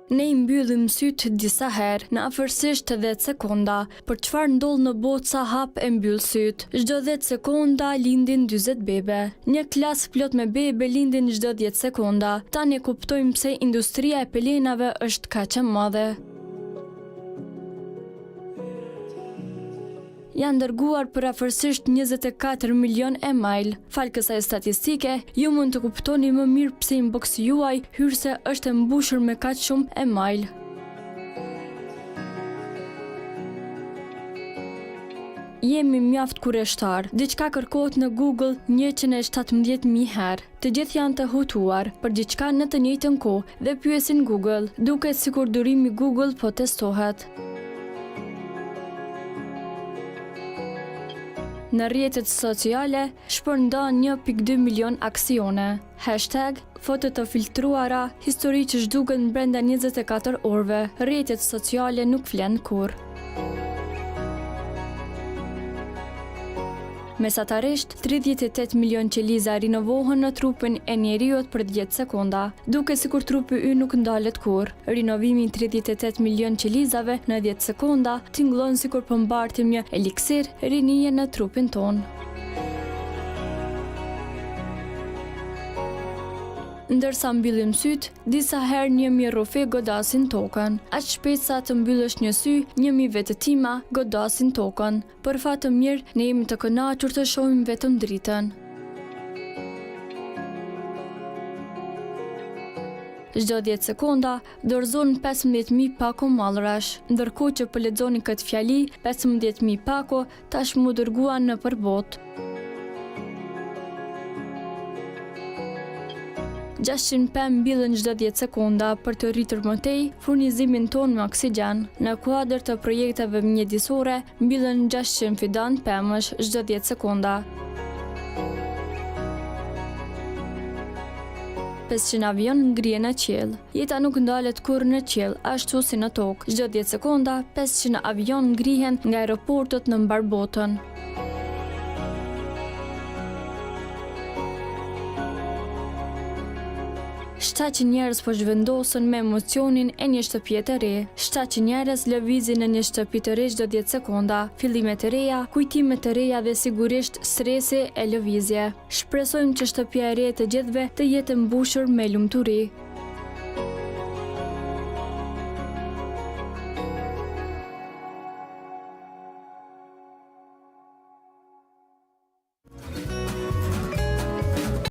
Ne I mbyllim sytë disa herë, në afërsisht 10 sekonda, për çfarë ndodh në botë sa hap e mbyll sytë. Çdo 10 sekonda lindin 40 bebe. Një klasë plot me bebe lindin çdo 10 sekonda. Tani kuptojmë pse industria e pelenave është kaq e madhe. Janë dërguar për afërsisht 24 milion email. Falë kësaj statistike, ju mund të kuptoni më mirë pse inboxi juaj hyrëse është e mbushur me kaq shumë email. Jemi mjaft kurreshtar. Diçka kërkohet në Google 117.000 herë. Të gjithë janë të hutuar për diçka në të njëjtën kohë dhe pyesin Google, duket sikur durimi Google po testohet. Në rrjetet sociale shpërndan 1.2 milion aksione. #foto të filtruara, histori që zhduken brenda 24 orëve. Rrjetet sociale nuk flen kurrë. Mesatarisht, 38 milion qeliza rinovohen në trupin e njeriut për 10 sekonda, duke sikur trupi ynë nuk ndalet kurrë. Rinovimi 38 milion qelizave në 10 sekonda tingëllon sikur po mbartim një eliksir rinie në trupin ton. Ndërsa mbyllim syt, disa herë 1000 rrufe godasin tokën. Aq shpejt sa të mbyllësh një sy, 1000 vetëtima godasin tokën. Për fat të mirë, ne jemi të kënaqur të shohim vetëm dritën. Çdo 10 sekonda dorëzon 15.000 pako mallrash. Ndërkohë që po lexoni këtë fjali, 15.000 pako tashmë u dërguan nëpër botë. 600 pemë mbillen çdo 10 sekonda për të rritur më tej furnizimin ton me oksigjen. Në kuadër të projekteve mjedisore mbillen 600 fidan pemësh çdo 10 sekonda. 500 avion ngrihen në qiell. Jeta nuk ndalet kurrë në qiell, ashtu si në tokë. Çdo 10 sekonda 500 avion ngrihen nga aeroportet në mbar botën. Shtatë njerëz po zhvendosen me emocionin e një shtëpie të re. Shtatë njerëz lëvizin në një shtëpi të re çdo 10 sekonda. Fillime të reja, kujtime të reja dhe sigurisht stresi e lëvizje. Shpresojmë që shtëpia e re të gjithëve të jetë mbushur me lumturi.